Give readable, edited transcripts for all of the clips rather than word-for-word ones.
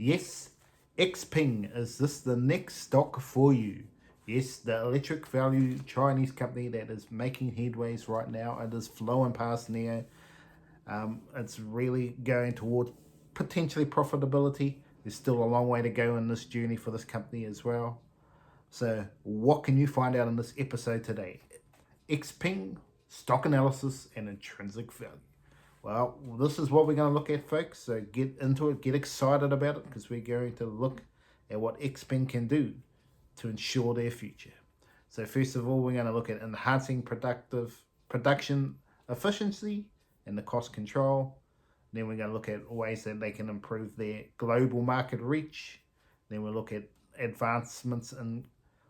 Yes, Xpeng, is this the next stock for you? Yes, the electric value Chinese company that is making headways right now. It is flowing past Neo. It's really going towards potentially profitability. There's still a long way to go in this journey for this company as well. So what can you find out in this episode today? Xpeng, stock analysis and intrinsic value. Well, this is what we're going to look at, folks. So get into it, get excited about it, because we're going to look at what Xpeng can do to ensure their future. So first of all, we're going to look at enhancing production efficiency and the cost control. Then we're going to look at ways that they can improve their global market reach. Then we'll look at advancements in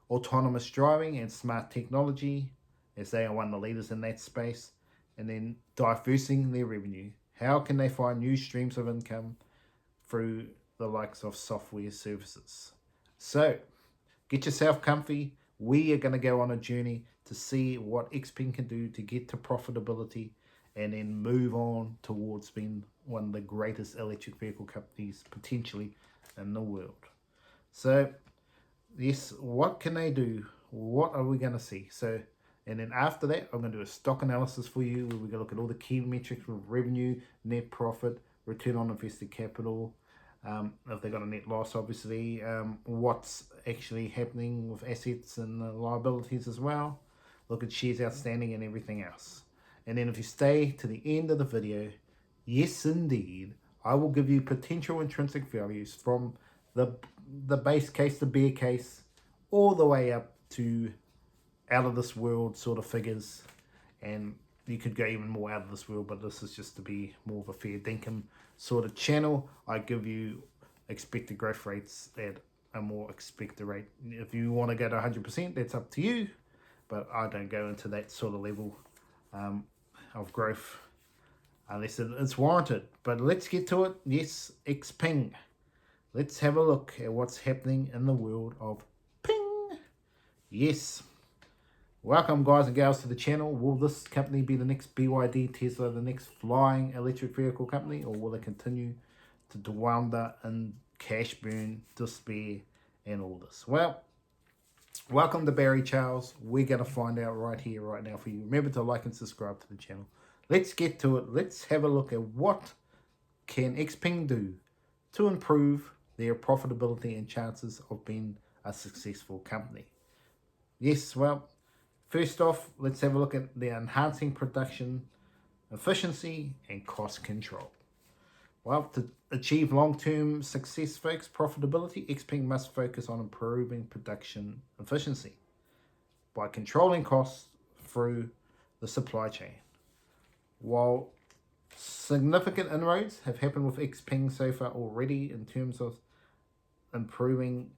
autonomous driving and smart technology, as they are one of the leaders in that space. And then diversifying their revenue. How can they find new streams of income through the likes of software services? So get yourself comfy. We are going to go on a journey to see what Xpeng can do to get to profitability and then move on towards being one of the greatest electric vehicle companies potentially in the world. So yes, what can they do? What are we going to see? So, and then after that, I'm going to do a stock analysis for you where we're going to look at all the key metrics with revenue, net profit, return on invested capital, if they got a net loss, obviously, what's actually happening with assets and liabilities as well. Look at shares outstanding and everything else. And then if you stay to the end of the video, yes indeed, I will give you potential intrinsic values from the base case, the bear case, all the way up to out of this world sort of figures. And you could go even more out of this world, but this is just to be more of a fair dinkum sort of channel. I give you expected growth rates at a more expected rate. If you want to go to 100%, that's up to you, but I don't go into that sort of level of growth unless it's warranted. But let's get to it. Yes, Xpeng. Let's have a look at what's happening in the world of ping. Yes. Welcome, guys and gals, to the channel. Will this company be the next BYD, Tesla, the next flying electric vehicle company, or will they continue to dwander in cash burn, despair, and all this? Well, welcome to Barry Charles. We're going to find out right here, right now for you. Remember to like and subscribe to the channel. Let's get to it. Let's have a look at what can Xpeng do to improve their profitability and chances of being a successful company. Yes, well, first off, let's have a look at the enhancing production efficiency and cost control. Well, to achieve long-term success, folks, profitability, Xpeng must focus on improving production efficiency by controlling costs through the supply chain. While significant inroads have happened with Xpeng so far already in terms of improving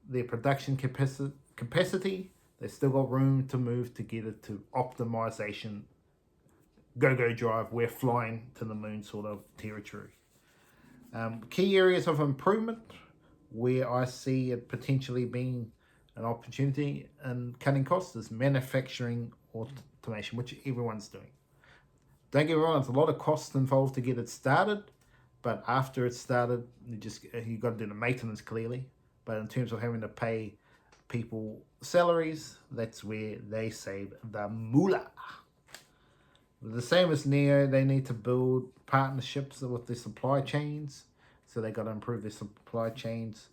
their production capacity, they've still got room to move to get it to optimization, go drive, we're flying to the moon sort of territory. Key areas of improvement where I see it potentially being an opportunity in cutting costs is manufacturing automation, which everyone's doing. Don't get me wrong, there's a lot of costs involved to get it started, but after it's started, you got to do the maintenance clearly. But in terms of having to pay people salaries, that's where they save the moolah. The same as Neo, they need to build partnerships with their supply chains. So they got to improve their supply chains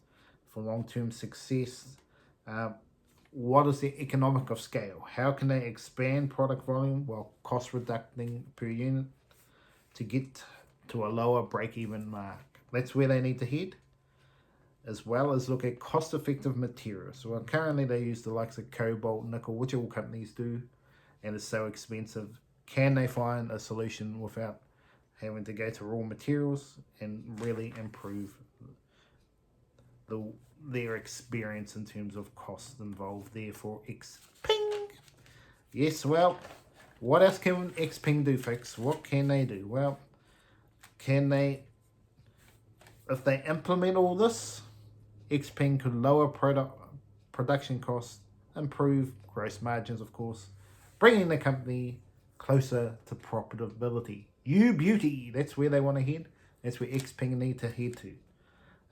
for long-term success. What is the economic of scale? How can they expand product volume while cost reducing per unit to get to a lower break-even mark? That's where they need to head, as well as look at cost-effective materials. Well, currently they use the likes of cobalt, nickel, which all companies do, and it's so expensive. Can they find a solution without having to go to raw materials and really improve their experience in terms of costs involved there for Xpeng? Yes, well, what else can Xpeng do, folks? What can they do? Well, can they, if they implement all this, Xpeng could lower production costs, improve gross margins, of course, bringing the company closer to profitability. You beauty, that's where they want to head. That's where Xpeng need to head to.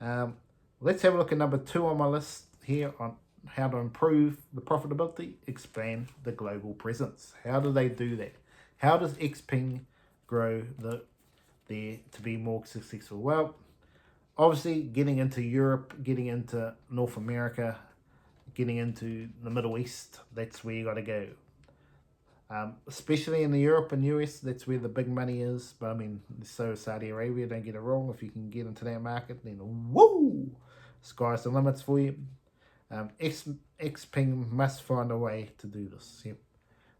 Let's have a look at number 2 on my list here on how to improve the profitability, expand the global presence. How do they do that? How does Xpeng grow there to be more successful? Well, obviously getting into Europe, getting into North America, getting into the Middle East, that's where you got to go. Especially in the Europe and US, that's where the big money is. But I mean, so Saudi Arabia, don't get it wrong. If you can get into that market, then woo, sky's the limits for you. Xpeng must find a way to do this. Yep.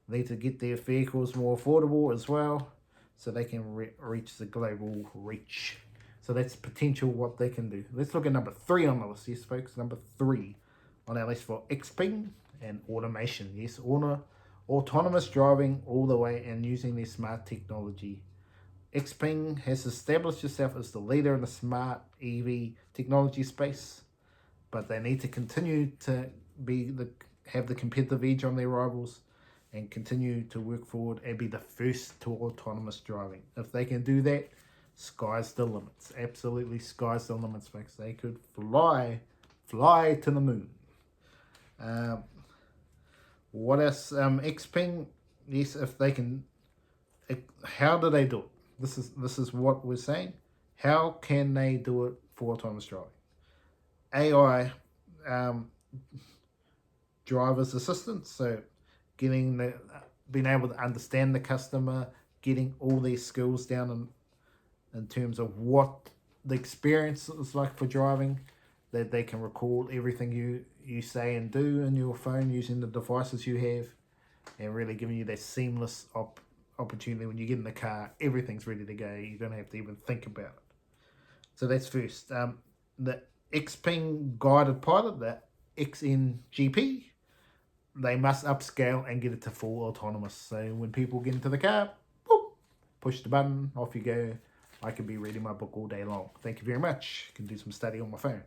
They need to get their vehicles more affordable as well, so they can reach the global reach. So that's potential what they can do. Let's look at number 3 on the list. Yes, folks, number 3 on our list for Xpeng and automation. Yes, autonomous driving all the way and using their smart technology. Xpeng has established itself as the leader in the smart EV technology space, but they need to continue to have the competitive edge on their rivals and continue to work forward and be the first to autonomous driving. If they can do that, sky's the limits. Absolutely, sky's the limits, folks. They could fly to the moon. What else? Xpeng, yes, if they can. How do they do it? This is what we're saying. How can they do it for autonomous driving? AI driver's assistance, so being able to understand the customer, getting all these skills down in terms of what the experience is like for driving, that they can record everything you say and do in your phone using the devices you have, and really giving you that seamless opportunity when you get in the car, everything's ready to go. You don't have to even think about it. So that's first. The Xpeng guided pilot, the XNGP, they must upscale and get it to full autonomous. So when people get into the car, boop, push the button, off you go. I could be reading my book all day long. Thank you very much. I can do some study on my phone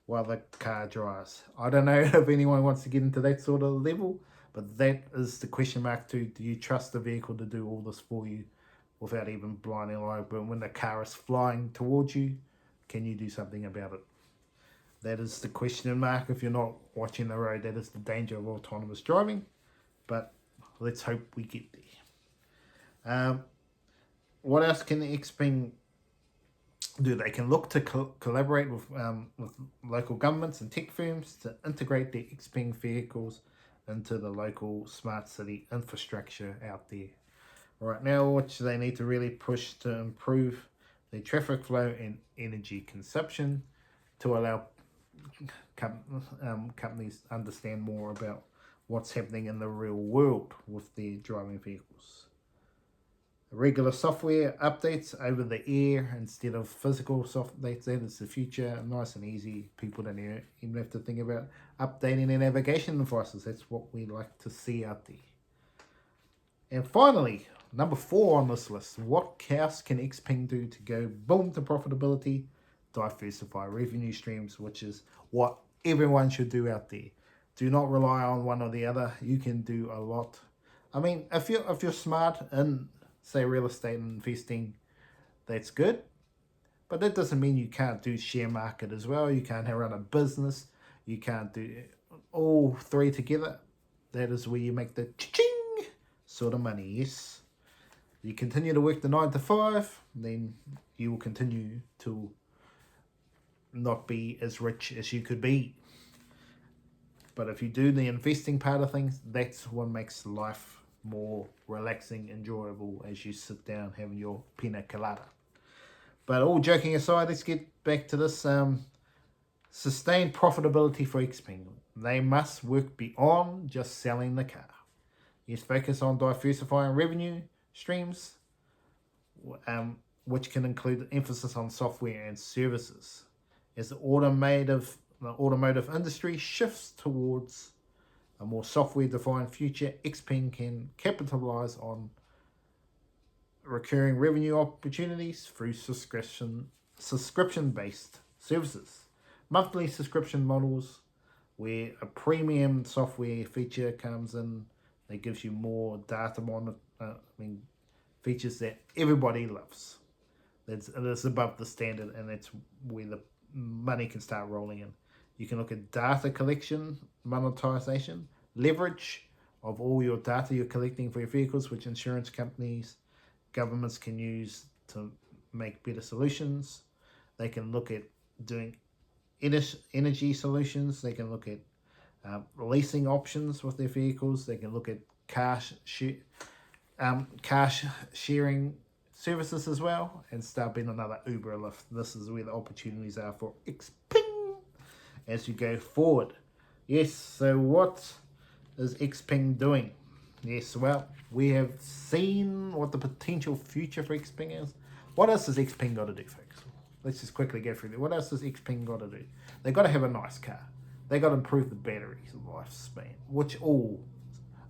while the car drives. I don't know if anyone wants to get into that sort of level, but that is the question mark too. Do you trust the vehicle to do all this for you without even blinding an eye? But when the car is flying towards you, can you do something about it? That is the question mark. If you're not watching the road, that is the danger of autonomous driving. But let's hope we get there. What else can the Xpeng do? They can look to collaborate with local governments and tech firms to integrate their Xpeng vehicles into the local smart city infrastructure out there. Right now, which they need to really push to improve the traffic flow and energy consumption to allow companies understand more about what's happening in the real world with their driving vehicles. Regular software updates over the air instead of physical updates. That is the future. Nice and easy. People don't even have to think about updating their navigation devices. That's what we like to see out there. And finally, number 4 on this list. What else can Xpeng do to go boom to profitability? Diversify revenue streams, which is what everyone should do out there. Do not rely on one or the other. You can do a lot. I mean, if you're smart in, say, real estate and investing, that's good. But that doesn't mean you can't do share market as well. You can't run a business. You can't do all 3 together. That is where you make the cha-ching sort of money, yes. You continue to work the 9 to 5, then you will continue to not be as rich as you could be. But if you do the investing part of things, that's what makes life more relaxing, enjoyable as you sit down having your pina colada. But all joking aside, let's get back to this. Sustained profitability for Xpeng. They must work beyond just selling the car. Yes, focus on diversifying revenue streams, which can include emphasis on software and services. As the automotive industry shifts towards a more software-defined future, Xpeng can capitalize on recurring revenue opportunities through subscription-based services. Monthly subscription models where a premium software feature comes in that gives you more data features that everybody loves. It is above the standard, and that's where money can start rolling in. You can look at data collection, monetization, leverage of all your data you're collecting for your vehicles, which insurance companies, governments can use to make better solutions. They can look at doing energy solutions. They can look at leasing options with their vehicles. They can look at cash sharing services as well, and start being another Uber or Lyft. This is where the opportunities are for Xpeng as you go forward. Yes, so what is Xpeng doing? Yes, well, we have seen what the potential future for Xpeng is. What else has Xpeng got to do, folks? Let's just quickly go through that. What else has Xpeng got to do? They got to have a nice car. They got to improve the batteries lifespan, which all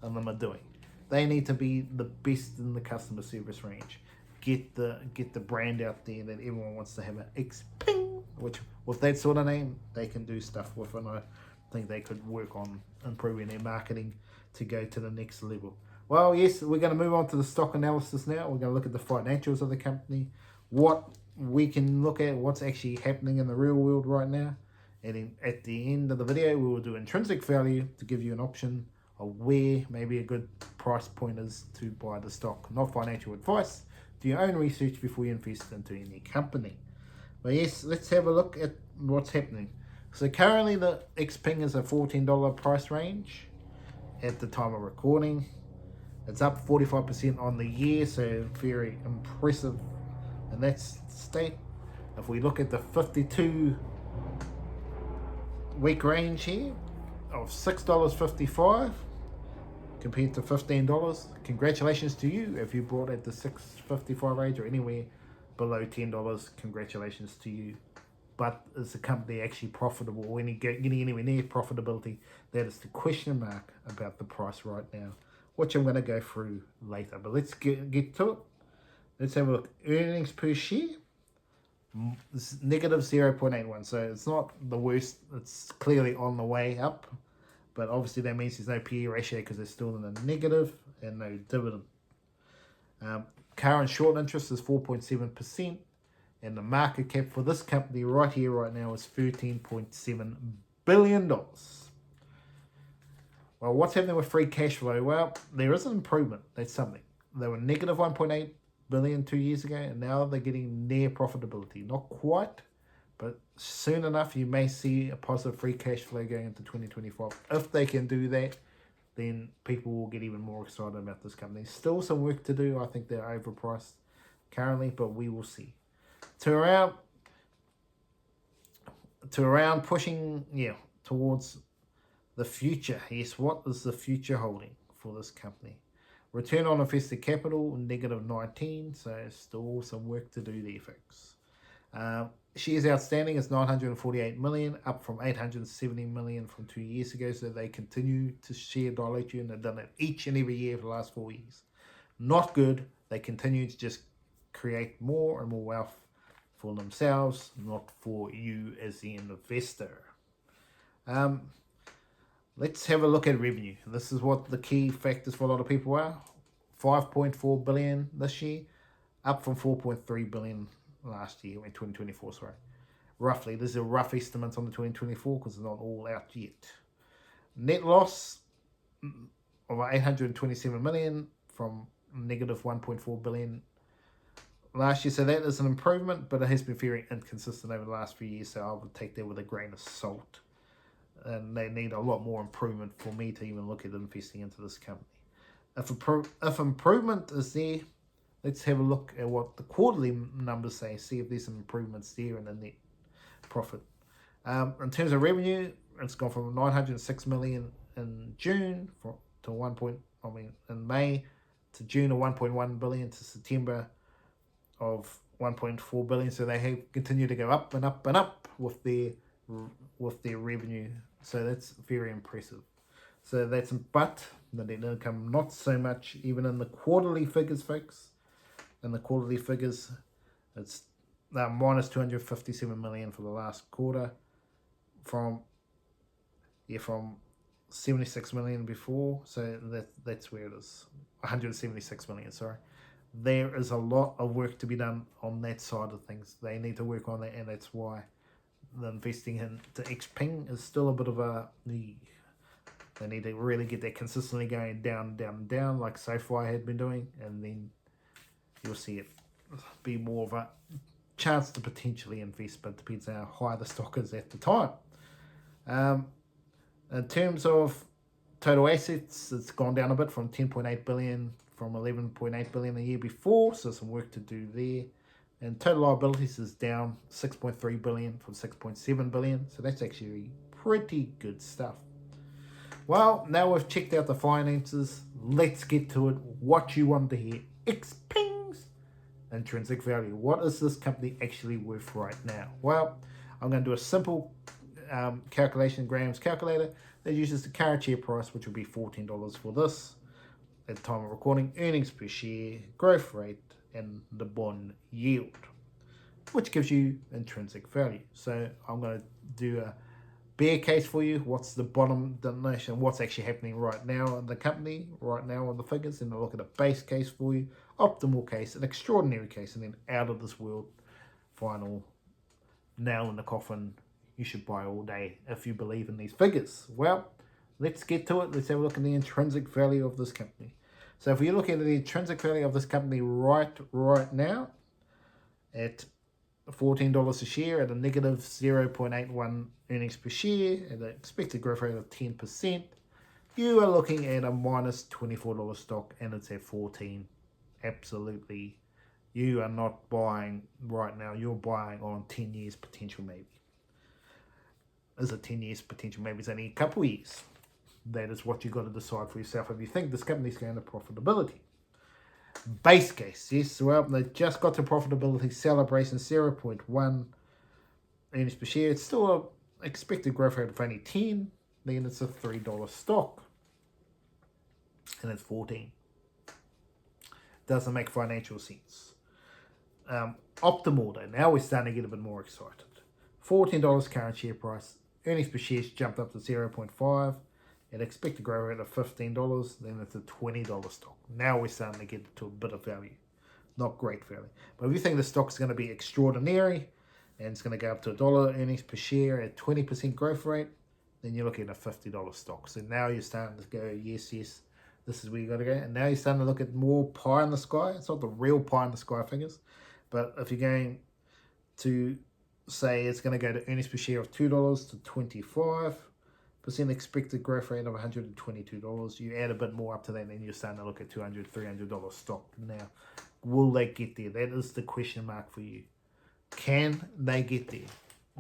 of them are doing. They need to be the best in the customer service range. Get the brand out there that everyone wants to have an Xpeng, which with that sort of name they can do stuff with, and I think they could work on improving their marketing to go to the next level. Well, yes, we're going to move on to the stock analysis now. We're going to look at the financials of the company, what we can look at, what's actually happening in the real world right now. And then at the end of the video, we will do intrinsic value to give you an option of where maybe a good price point is to buy the stock. Not financial advice. Do your own research before you invest into any company. But yes, let's have a look at what's happening. So currently the Xpeng is a $14 price range at the time of recording. It's up 45% on the year, so very impressive in that state. If we look at the 52 week range here of $6.55 compared to $15, congratulations to you if you bought at the $6.55 range or anywhere below $10. Congratulations to you. But is the company actually profitable? When you getting anywhere near profitability, that is the question mark about the price right now, which I'm going to go through later. But let's get to it. Let's have a look. Earnings per share, it's negative 0.81. So it's not the worst. It's clearly on the way up. But obviously that means there's no PE ratio because they're still in the negative, and no dividend. Current short interest is 4.7%. And the market cap for this company right here, right now, is $13.7 billion. Well, what's happening with free cash flow? Well, there is an improvement. That's something. They were negative 1.8 billion 2 years ago, and now they're getting near profitability. Not quite, but soon enough you may see a positive free cash flow going into 2025. If they can do that, then people will get even more excited about this company. Still some work to do. I think they're overpriced currently, but we will see. To around pushing towards the future. Yes, what is the future holding for this company? Return on invested capital, negative 19, so still some work to do there, folks. Shares outstanding is 948 million, up from 870 million from 2 years ago, so they continue to share dilute you, and they've done it each and every year for the last 4 years. Not good. They continue to just create more and more wealth for themselves, not for you as the investor. Let's have a look at revenue. This is what the key factors for a lot of people are. 5.4 billion this year, up from 4.3 billion last year in 2024. Sorry, roughly. This is a rough estimate on the 2024 because it's not all out yet. Net loss of 827 million from negative 1.4 billion last year, so that is an improvement, but it has been very inconsistent over the last few years, so I would take that with a grain of salt, and they need a lot more improvement for me to even look at investing into this company. If improvement is there, let's have a look at what the quarterly numbers say, see if there's some improvements there in the net profit. In terms of revenue, it's gone from 906 million in June in May to June of 1.1 billion to September of 1.4 billion. So they have continued to go up and up and up with their revenue. So that's very impressive. So that's, but the net income not so much, even in the quarterly figures, folks. In the quarterly figures, it's minus 257 million for the last quarter, from 76 million before. So that's where it is. 176 million, sorry. There is a lot of work to be done on that side of things. They need to work on that, and that's why the investing into Xpeng is still a bit of a they need to really get that consistently going down, down, down, like SoFi had been doing, and then you'll see it be more of a chance to potentially invest, but depends on how high the stock is at the time. In terms of total assets, it's gone down a bit from 10.8 billion from 11.8 billion the year before, so some work to do there. And total liabilities is down 6.3 billion from 6.7 billion, so that's actually pretty good stuff. Well, now we've checked out the finances, let's get to it. What you want to hear: Xpeng's intrinsic value. What is this company actually worth right now? Well, I'm going to do a simple calculation, grams calculator that uses the current share price, which will be $14 for this at the time of recording, earnings per share, growth rate, and the bond yield, which gives you intrinsic value. So I'm going to do a bear case for you. What's the bottom denomination? What's actually happening right now in the company, right now on the figures? And I'll look at a base case for you, optimal case, an extraordinary case, and then out of this world, final nail in the coffin. You should buy all day if you believe in these figures. Well, let's get to it. Let's have a look at the intrinsic value of this company. So if we look at the intrinsic value of this company right now at $14 a share at a negative 0.81 earnings per share at an expected growth rate of 10%, you are looking at a minus $24 stock, and it's at 14. Absolutely. You are not buying right now. You're buying on 10 years potential maybe. Is it 10 years potential? Maybe it's only a couple of years. That is what you've got to decide for yourself if you think this company's going to profitability. Base case, yes, well, they just got to profitability celebration, 0.1 earnings per share. It's still an expected growth rate of only 10. Then it's a $3 stock. And it's 14. Doesn't make financial sense. Optimal though, now we're starting to get a bit more excited. $14 current share price. Earnings per share jumped up to 0.5. At expected growth rate of $15, then it's a $20 stock. Now we're starting to get to a bit of value. Not great value. But if you think the stock's going to be extraordinary and it's going to go up to $1 earnings per share at 20% growth rate, then you're looking at a $50 stock. So now you're starting to go, yes, this is where you got to go. And now you're starting to look at more pie in the sky. It's not the real pie in the sky figures. But if you're going to say it's going to go to earnings per share of $2 to 25%, expected growth rate of $122. You add a bit more up to that, then you're starting to look at $200, $300 stock. Now, will they get there? That is the question mark for you. Can they get there?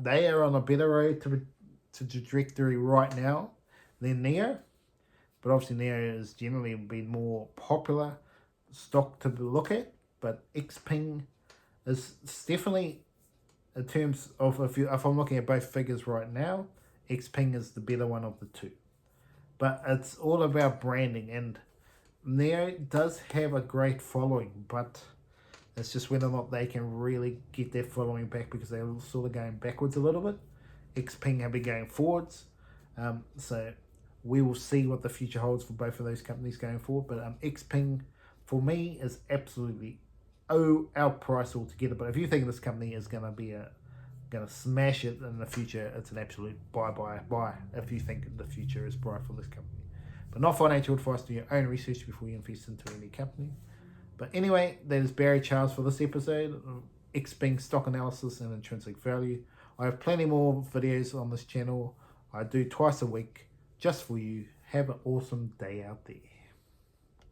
They are on a better road to trajectory right now than Neo, but obviously Neo has generally been more popular stock to look at. But Xpeng is definitely, in terms of if I'm looking at both figures right now, Xpeng is the better one of the two. But it's all about branding, and Neo does have a great following, but it's just whether or not they can really get their following back, because they're sort of going backwards a little bit. Xpeng have been going forwards. So we will see what the future holds for both of those companies going forward. But Xpeng, for me, is absolutely outpriced altogether. But if you think this company is going to smash it in the future, it's an absolute buy. If you think the future is bright for this company. But not financial advice. Do your own research before you invest into any company. But anyway, that is Barry Charles for this episode of Xpeng stock analysis and intrinsic value. I have plenty more videos on this channel. I do twice a week just for you. Have an awesome day out there.